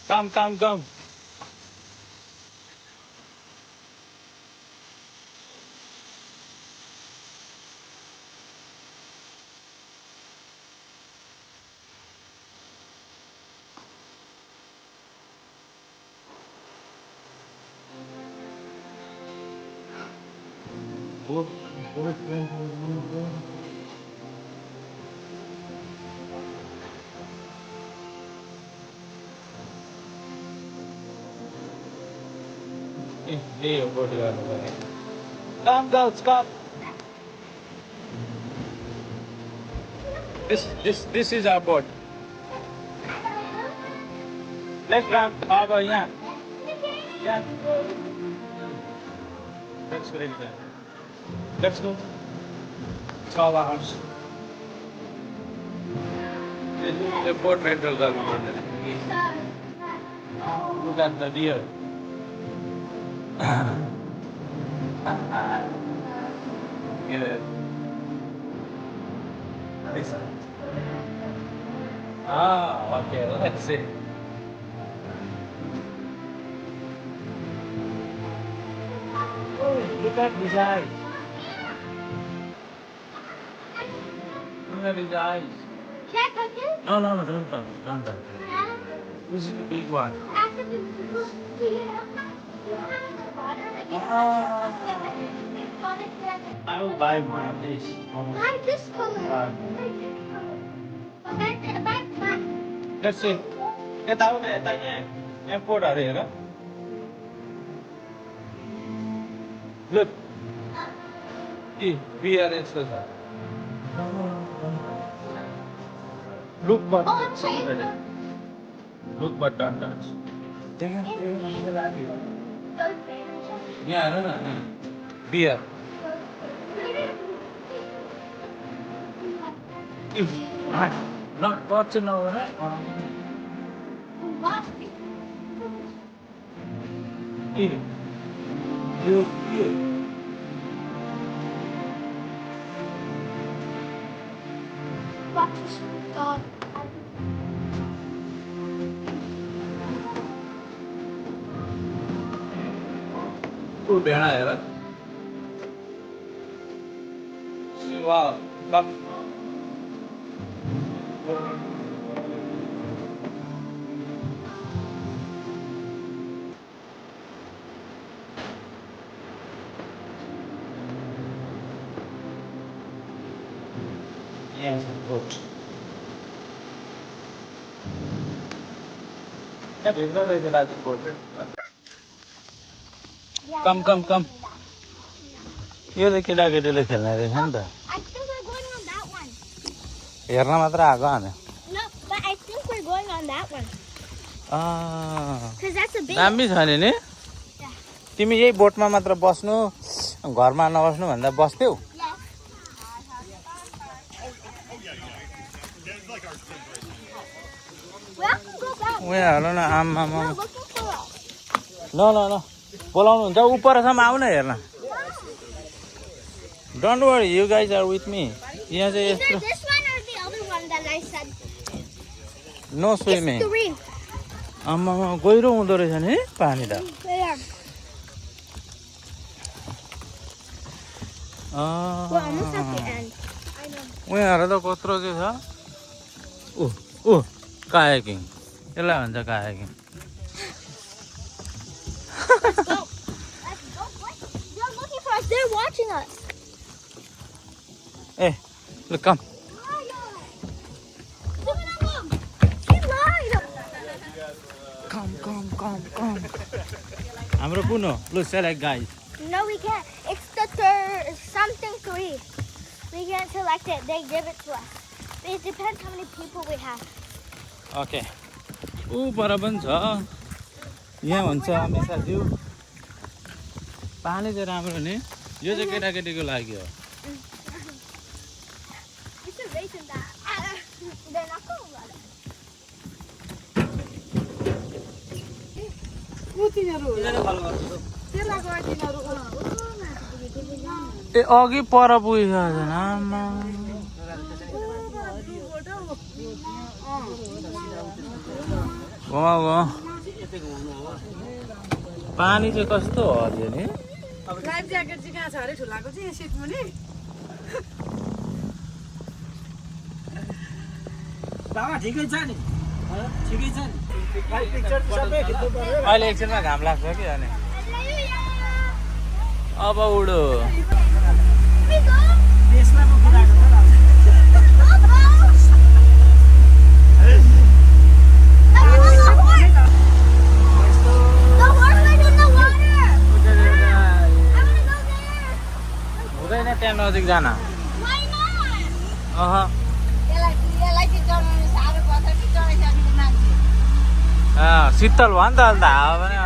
Come, come, come. Come, girls, come. This is our boat. Let's run over here. Yeah. Let's go. Let's go. It's all ours. This is the boat rental government. Look at the deer. Yeah. This. Okay. Let's see. Oh, look at his eyes. Look at his eyes. Check again. No, don't touch. This is the big one. I will buy one of these. Buy this color. Let's see. Cái tao này tay em cô đã để đó. Look. Here is the look but look but don't touch. Yeah, no. Beer. If not watching over it. You. Watch this dog. Ui, bé này đấy. Wow, come. Yes, good. Come. यो त केटाकेटीले खेल्ने रहेछ नि त I think we're going on that one. हेर्न मात्र आएको अनि No, but I think we're going on that one. Because that's a big दामी छ नि Yeah. तिमी यही बोटमा मात्र बस्नु घरमा नबस्नु भन्दा बस्थ्यौ Yes. We have to go back. उयो हेर न आमा We're looking for us. न बोलाउनु हुन्छ उपरसम्म आउन हेर्न don't worry you guys are with me यहाँ चाहिँ Either यस्तो this one or the other one that I said. No It's swimming 3. आमा गहिरो हुँदो रहेछ नि पानी त There. We're almost at the end. I know. उयो हेर त कत्रो चाहिँ छ ऊ कायाकिङ यसलाई भन्छ kayaking Let's go. What? They're looking for us. They're watching us. ए लु कम She lied. कम हाम्रो कुन हो लु select guys No, we can't. It's the third something 3. We can't select it. They give it to us. It depends how many people we have. Okay ऊ पर पनि छ यहाँ हुन्छ हमेसा ज्यू पानी चाहिँ राम्रो नि यो चाहिँ केटाकेटीको लागि हो We should race in that. They're not going to let us. ए अघि पर पुगिसकेको छ आमा घुमाऊ पानी चाहिँ कस्तो हो अहिले नि लाइफ ज्याकेट चाहिँ कहाँ छ अरे ठुलाको चाहिँ सिट मुनि बाबा ठिकै छ नि ठिकै छ नि पिक्चर सबै खिच्नु पर्यो अहिले एकछिनमा घाम लाग्छ कि अनि अब उडो देशमा पो कुदाएको छ हुँदैन त्यहाँ नजिक जान शीतल भयो नि त अहिले त हावा पनि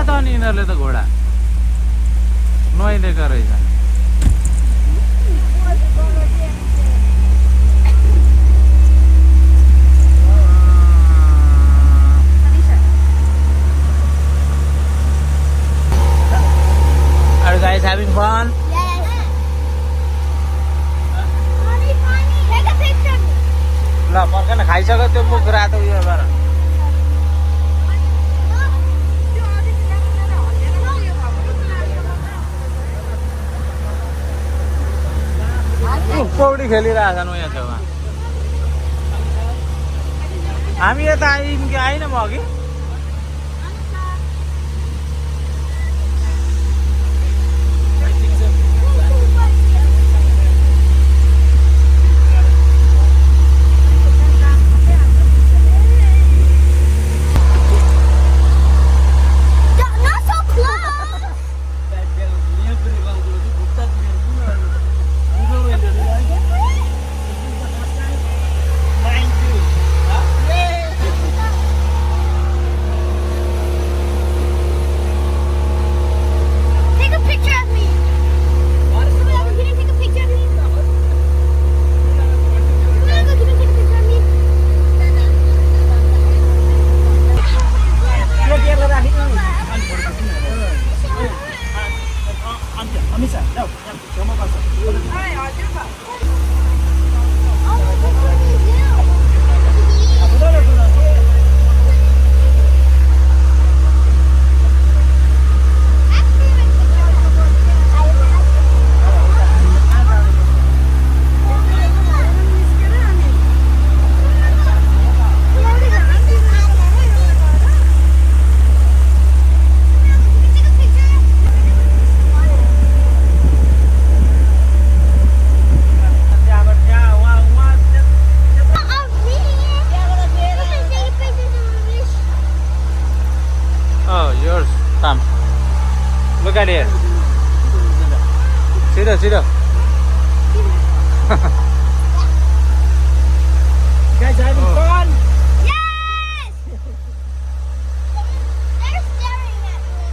त नि यिनीहरूले त घोडा नुहाइदिएको रहेछ Are you guys having fun? Yes. Take a picture. ल पर्खन खाइसक्यो त्यो मुख रातो उयो गर पौडी खेलिरहेछन् उयो छेउमा हामी यता आइन् कि आइन म अघि Not so close. Take a picture of me. Come on, Abby, can you take a picture of me? Come on, Abby, can you take a picture of me? Amit sir जाऊ छेउमा बस्छ Oh, yours. Come. Look at here. Sit up, sit up. guys having fun Yes! They're staring at me.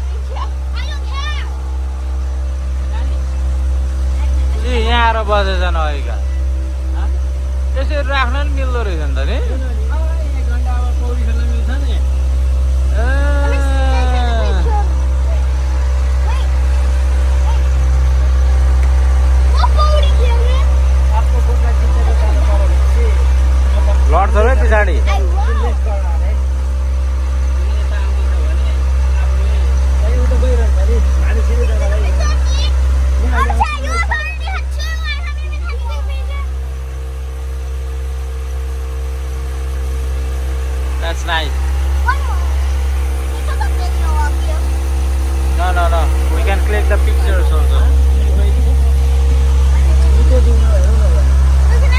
I don't care. ए यहाँ आएर बसेछन् अहिलेका यसरी राख्न नि मिल्दो रहेछ नि त नि 1 घण्टा अब पौडी खेल्न मिल्छ नि Let me see, take a picture. Wait. What boating children? आपको फोटो खिचेर जानु पर्यो लड्छ र पछाडि I won't. You have already had 2. I haven't even had a picture. That's nice. One more. We took a video of you. No. We can click the pictures also. Listen, I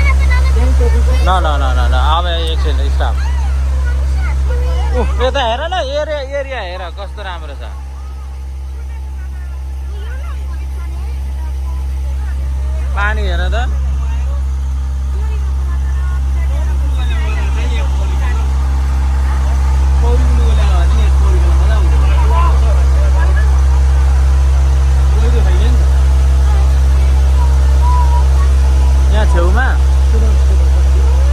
have another picture. No. अब एकछिन स्टप यता हेर न area हेर कस्तो राम्रो छ पानी हेर त यहाँ छेउमा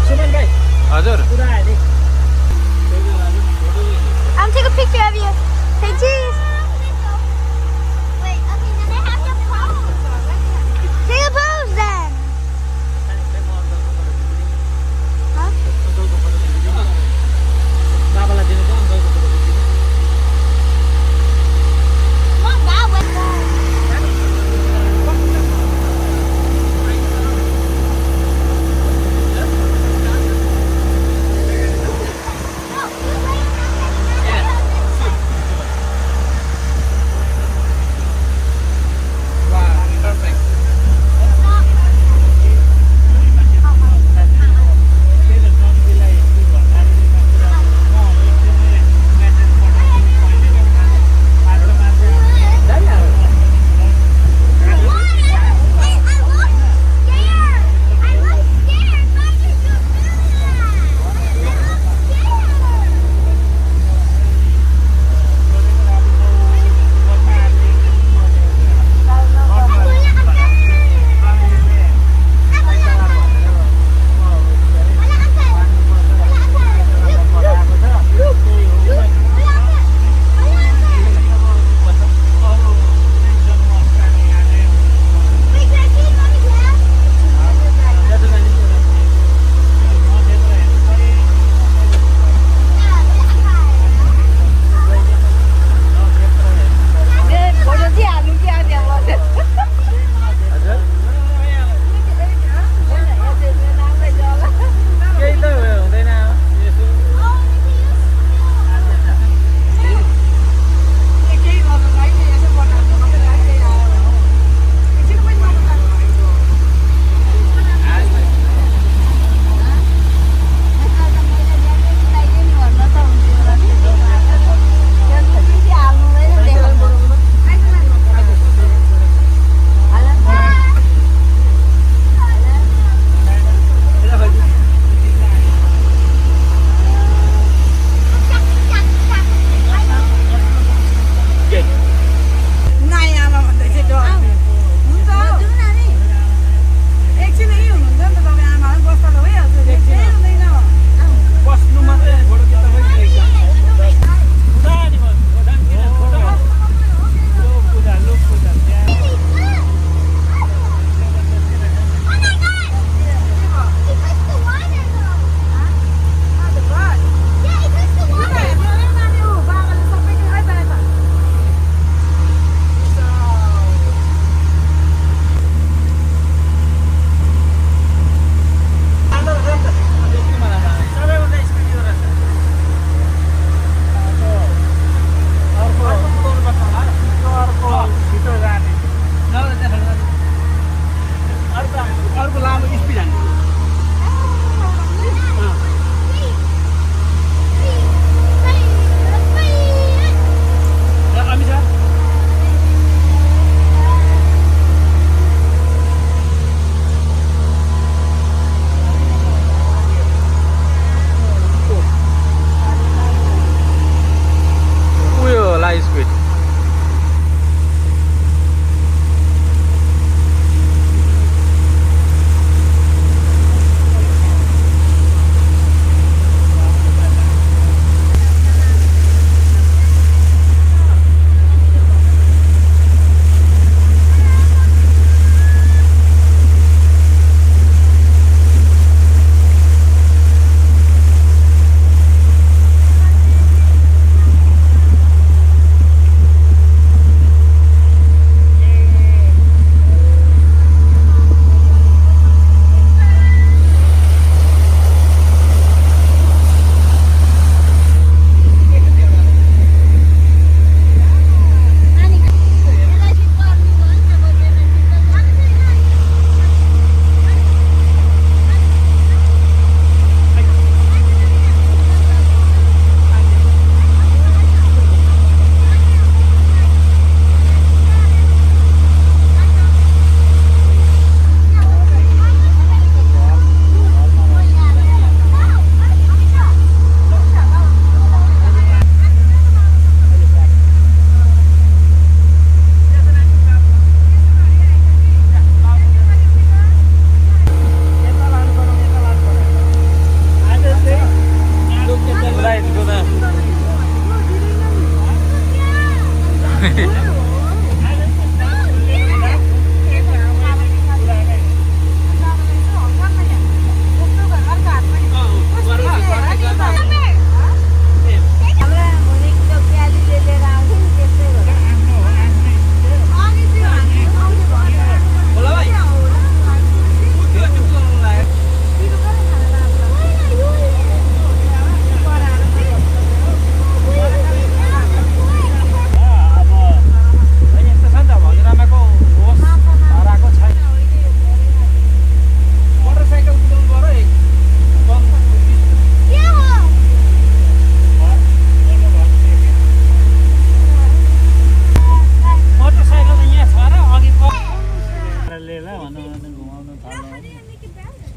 सुमन भाइ हजुर पुरा हेरे I'm taking a picture of you. Say cheese. Wait, okay, then I have to pose. Take a pose then. Huh? बाबालाई दिनु त अङ्कलको फोटो खिच्दिनु Not that one.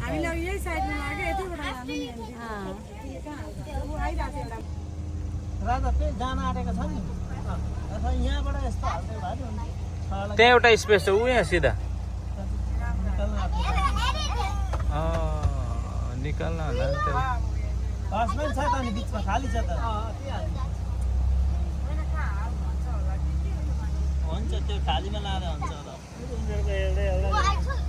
हामीलाई यही साइडमा लाग्यो यतिबाट लानु नि राजा पे जान आँटेको छ नि अथवा यहाँबाट यस्तो हाल्दै भयो नि त्यहाँ एउटा स्पेस छ ऊ यहाँ सिधा निकाल्न होला नि त हस्बेन्ड छ त नि बिचमा खाली छ त हुन्छ त्यो खालीमा लाँदा हुन्छ र उनीहरूको एउटै